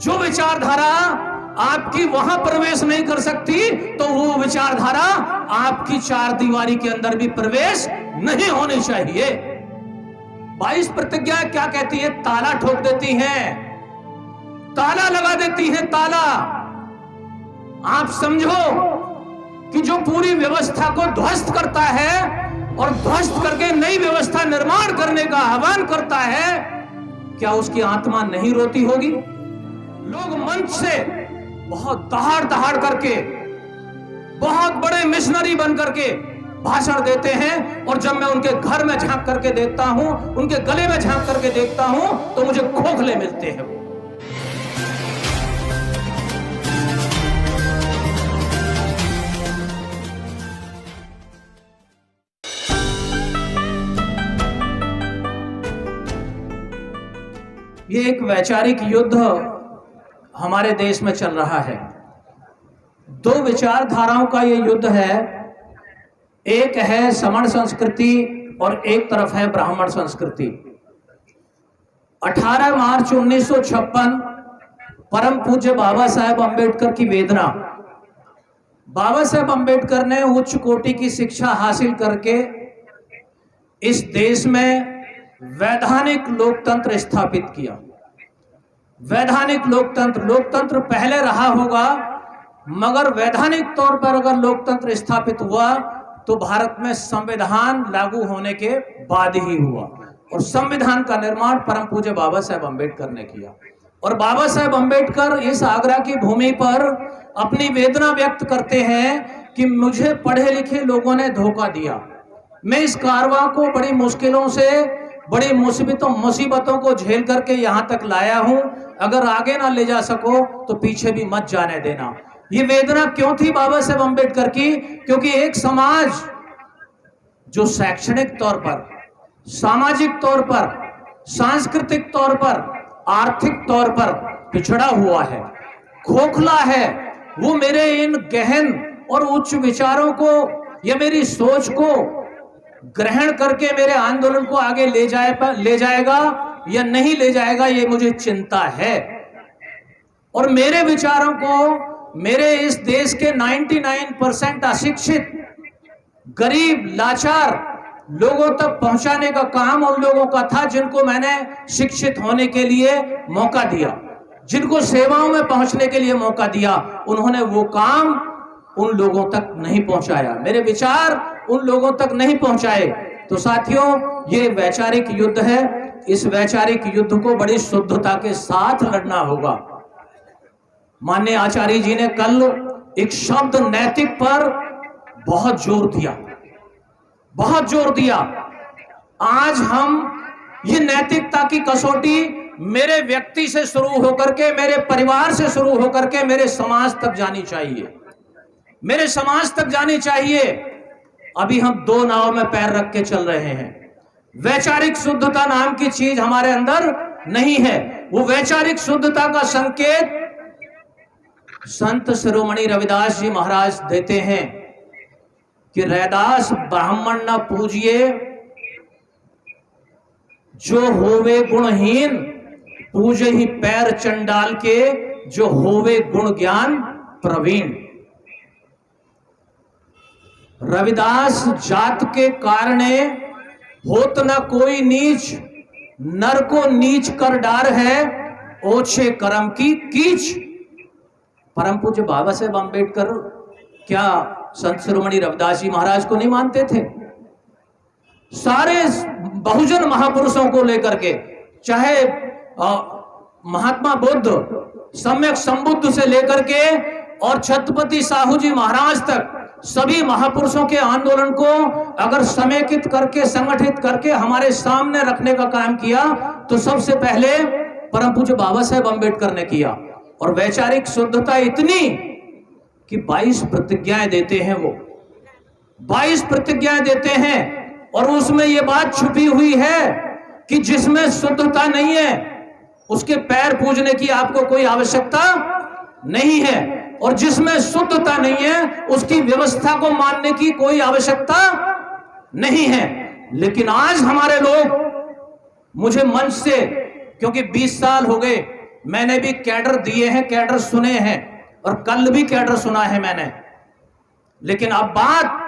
जो विचारधारा आपकी वहां प्रवेश नहीं कर सकती, तो वो विचारधारा आपकी चार दीवारी के अंदर भी प्रवेश नहीं होनी चाहिए। 22 प्रतिज्ञाएं क्या कहती है? ताला ठोक देती हैं, ताला लगा देती हैं, ताला। आप समझो कि जो पूरी व्यवस्था को ध्वस्त करता है और ध्वस्त करके नई व्यवस्था निर्माण करने का आह्वान करता है, क्या उसकी आत्मा नहीं रोती होगी? लोग मंच से बहुत दहाड़ दहाड़ करके, बहुत बड़े मिशनरी बन करके भाषण देते हैं, और जब मैं उनके घर में झांक करके देखता हूं, उनके गले में झांक करके देखता हूं, तो मुझे खोखले मिलते हैं। ये एक वैचारिक युद्ध हमारे देश में चल रहा है। दो विचारधाराओं का ये युद्ध है। एक है समण संस्कृति और एक तरफ है ब्राह्मण संस्कृति। 18 मार्च 1956 परम पूज्य बाबा साहेब अंबेडकर की वेदना। बाबा साहेब अंबेडकर ने उच्च कोटि की शिक्षा हासिल करके इस देश में वैधानिक लोकतंत्र स्थापित किया। वैधानिक लोकतंत्र, लोकतंत्र पहले रहा होगा, मगर वैधानिक तौर पर अगर लोकतंत्र स्थापित हुआ तो भारत में संविधान लागू होने के बाद ही हुआ, और संविधान का निर्माण परम पूज्य बाबा साहेब अंबेडकर ने किया। और बाबा साहेब अंबेडकर इस आगरा की भूमि पर अपनी वेदना व्यक्त करते हैं कि मुझे पढ़े लिखे लोगों ने धोखा दिया। मैं इस कारवां को बड़ी मुश्किलों से, बड़ी मुसीबतों को झेल करके यहां तक लाया हूं। अगर आगे ना ले जा सको तो पीछे भी मत जाने देना। ये वेदना क्यों थी बाबा साहेब अंबेडकर की? क्योंकि एक समाज जो शैक्षणिक तौर पर, सामाजिक तौर पर, सांस्कृतिक तौर पर, आर्थिक तौर पर पिछड़ा हुआ है, खोखला है, वो मेरे इन गहन और उच्च विचारों को या मेरी सोच को ग्रहण करके मेरे आंदोलन को आगे ले जाएगा या नहीं ले जाएगा, ये मुझे चिंता है। और मेरे विचारों को मेरे इस देश के 99% अशिक्षित, गरीब, लाचार लोगों तक पहुंचाने का काम उन लोगों का था जिनको मैंने शिक्षित होने के लिए मौका दिया, जिनको सेवाओं में पहुंचने के लिए मौका दिया। उन्होंने वो काम उन लोगों तक नहीं पहुंचाया, मेरे विचार उन लोगों तक नहीं पहुंचाए। तो साथियों, ये वैचारिक युद्ध है। इस वैचारिक युद्ध को बड़ी शुद्धता के साथ लड़ना होगा। माननीय आचार्य जी ने कल एक शब्द नैतिक पर बहुत जोर दिया, बहुत जोर दिया। आज हम ये नैतिकता की कसौटी मेरे व्यक्ति से शुरू होकर के, मेरे परिवार से शुरू होकर के मेरे समाज तक जानी चाहिए, मेरे समाज तक जानी चाहिए। अभी हम दो नाव में पैर रख के चल रहे हैं। वैचारिक शुद्धता नाम की चीज हमारे अंदर नहीं है। वो वैचारिक शुद्धता का संकेत संत शिरोमणि रविदास जी महाराज देते हैं कि रैदास ब्राह्मण न पूजिए, जो होवे गुणहीन, पूजे ही पैर चंडाल के, जो होवे गुण ज्ञान प्रवीण। रविदास जात के कारणे होत न कोई नीच, नर को नीच कर डार है, ओछे कर्म की कीच। परम पूज्य बाबा साहेब अंबेडकर क्या संत शिरोमणि रविदास जी महाराज को नहीं मानते थे? सारे बहुजन महापुरुषों को लेकर के, चाहे महात्मा बुद्ध, सम्यक संबुद्ध से लेकर के और छत्रपति साहू जी महाराज तक, सभी महापुरुषों के आंदोलन को अगर समेकित करके, संगठित करके हमारे सामने रखने का काम किया तो सबसे पहले परम पूज्य बाबा साहेब अंबेडकर ने किया। और वैचारिक शुद्धता इतनी कि 22 प्रतिज्ञाएं देते हैं। वो 22 प्रतिज्ञाएं देते हैं, और उसमें यह बात छुपी हुई है कि जिसमें शुद्धता नहीं है उसके पैर पूजने की आपको कोई आवश्यकता नहीं है, और जिसमें शुद्धता नहीं है उसकी व्यवस्था को मानने की कोई आवश्यकता नहीं है। लेकिन आज हमारे लोग, मुझे मंच से, क्योंकि 20 साल हो गए मैंने भी कैडर दिए हैं, कैडर सुने हैं, और कल भी कैडर सुना है मैंने। लेकिन अब बात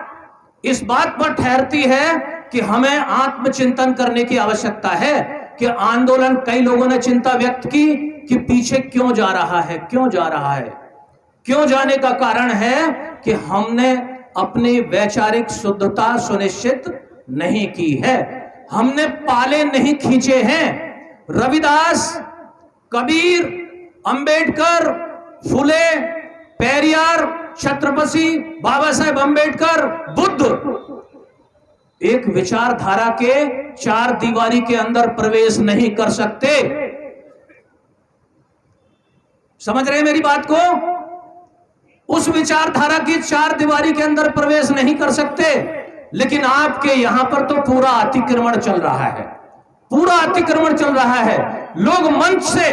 इस बात पर ठहरती है कि हमें आत्मचिंतन करने की आवश्यकता है कि आंदोलन, कई लोगों ने चिंता व्यक्त की कि पीछे क्यों जा रहा है, क्यों जा रहा है। क्यों जाने का कारण है कि हमने अपनी वैचारिक शुद्धता सुनिश्चित नहीं की है, हमने पाले नहीं खींचे हैं। रविदास, कबीर, अंबेडकर, फुले, पेरियार, छत्रपति बाबा साहेब अंबेडकर, बुद्ध एक विचारधारा के चार दीवारी के अंदर प्रवेश नहीं कर सकते। समझ रहे हैं मेरी बात को? उस विचारधारा की चार दीवारी के अंदर प्रवेश नहीं कर सकते। लेकिन आपके यहां पर तो पूरा अतिक्रमण चल रहा है, पूरा अतिक्रमण चल रहा है। लोग मंच से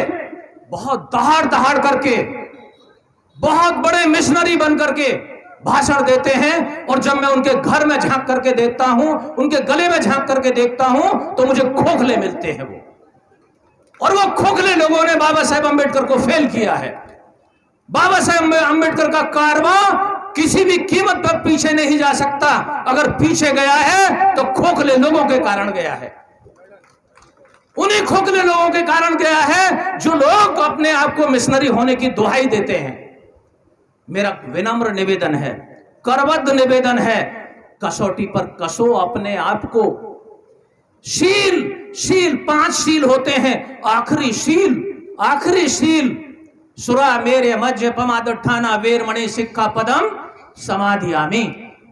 बहुत दहाड़ दहाड़ करके, बहुत बड़े मिशनरी बन करके भाषण देते हैं, और जब मैं उनके घर में झांक करके देखता हूं, उनके गले में झांक करके देखता हूं, तो मुझे खोखले मिलते हैं वो। और वो खोखले लोगों ने बाबा साहेब अंबेडकर को फेल किया है। बाबा साहेब अंबेडकर का कारवां किसी भी कीमत पर पीछे नहीं जा सकता। अगर पीछे गया है तो खोखले लोगों के कारण गया है, उन्हीं खोखले लोगों के कारण गया है जो लोग अपने आप को मिशनरी होने की दुहाई देते हैं। मेरा विनम्र निवेदन है, करबद्ध निवेदन है, कसौटी पर कसो अपने आप को। शील, शील 5 शील होते हैं, आखिरी शील सुरा मेरे मध्य पमादुत्थाना वेरमणि सिक्खा पदम समाधियामि।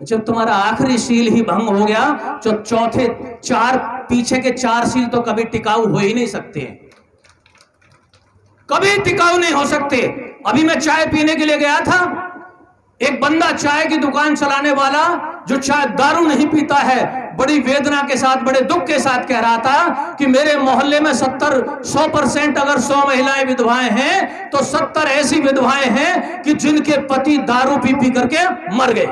जब तुम्हारा आखिरी शील ही भंग हो गया, तो चौथे 4 पीछे के 4 शील तो कभी टिकाऊ हो ही नहीं सकते, कभी टिकाऊ नहीं हो सकते। अभी मैं चाय पीने के लिए गया था, एक बंदा चाय की दुकान चलाने वाला जो चाय दारू नहीं पीता है, बड़ी वेदना के साथ, बड़े दुख के साथ कह रहा था कि मेरे मोहल्ले में 100% अगर 100 महिलाएं विधवाएं हैं तो 70 ऐसी विधवाएं हैं कि जिनके पति दारू पी पी करके मर गए।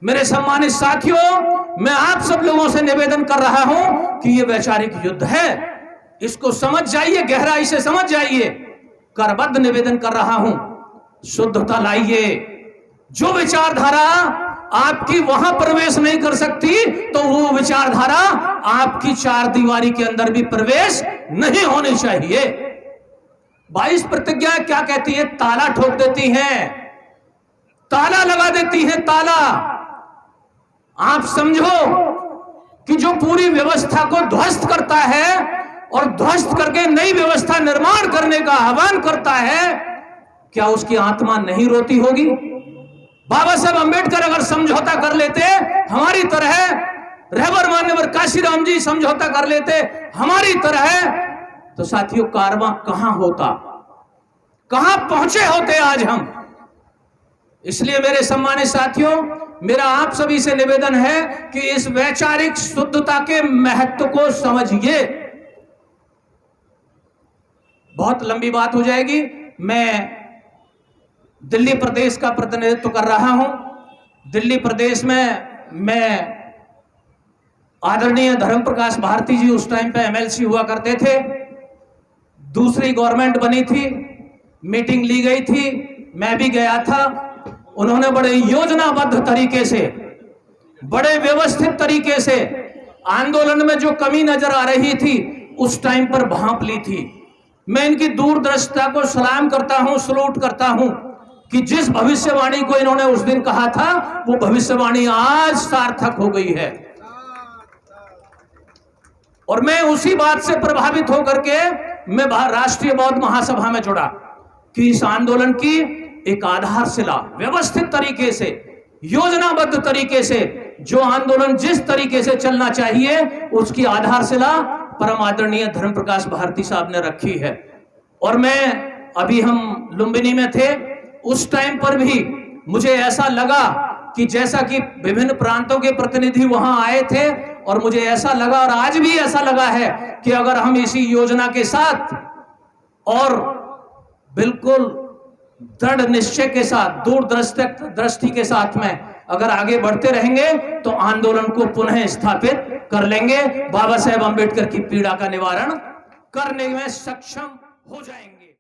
मेरे सम्मानित साथियों, मैं आप सब लोगों से निवेदन कर रहा हूं कि यह वैचारिक युद्ध है, इसको समझ जाइए, गहराई से समझ जाइए। करबद्ध निवेदन कर रहा हूं, शुद्धता लाइए। जो विचारधारा आपकी वहां प्रवेश नहीं कर सकती, तो वो विचारधारा आपकी 4 दीवारी के अंदर भी प्रवेश नहीं होनी चाहिए। 22 प्रतिज्ञाएं क्या कहती है? ताला ठोक देती हैं, ताला लगा देती हैं, ताला। आप समझो कि जो पूरी व्यवस्था को ध्वस्त करता है और ध्वस्त करके नई व्यवस्था निर्माण करने का आह्वान करता है, क्या उसकी आत्मा नहीं रोती होगी? बाबा साहब अंबेडकर अगर समझौता कर लेते हमारी तरह, रहबर मान्यवर काशीराम जी समझौता कर लेते हमारी तरह, तो साथियों कारवां कहां होता, कहां पहुंचे होते आज हम। इसलिए मेरे सम्मानित साथियों, मेरा आप सभी से निवेदन है कि इस वैचारिक शुद्धता के महत्व को समझिए। बहुत लंबी बात हो जाएगी। मैं दिल्ली प्रदेश का प्रतिनिधित्व कर रहा हूं। दिल्ली प्रदेश में मैं आदरणीय धर्म प्रकाश भारती जी उस टाइम पे एमएलसी हुआ करते थे। दूसरी गवर्नमेंट बनी थी, मीटिंग ली गई थी, मैं भी गया था। उन्होंने बड़े योजनाबद्ध तरीके से, बड़े व्यवस्थित तरीके से आंदोलन में जो कमी नजर आ रही थी उस टाइम पर भांप ली थी। मैं इनकी दूरदर्शिता को सलाम करता हूं, सलूट करता हूं कि जिस भविष्यवाणी को इन्होंने उस दिन कहा था वो भविष्यवाणी आज सार्थक हो गई है। और मैं उसी बात से प्रभावित होकर के मैं राष्ट्रीय बौद्ध महासभा में जुड़ा कि इस आंदोलन की एक आधारशिला व्यवस्थित तरीके से, योजनाबद्ध तरीके से, जो आंदोलन जिस तरीके से चलना चाहिए उसकी आधारशिला परम आदरणीय धर्म प्रकाश भारती साहब ने रखी है। और मैं, अभी हम लुम्बिनी में थे, उस टाइम पर भी मुझे ऐसा लगा कि जैसा कि विभिन्न प्रांतों के प्रतिनिधि वहां आए थे, और मुझे ऐसा लगा और आज भी ऐसा लगा है कि अगर हम इसी योजना के साथ और बिल्कुल दृढ़ निश्चय के साथ, दूरदृष्टि के साथ में अगर आगे बढ़ते रहेंगे तो आंदोलन को पुनः स्थापित कर लेंगे, बाबा साहेब अंबेडकर की पीड़ा का निवारण करने में सक्षम हो जाएंगे।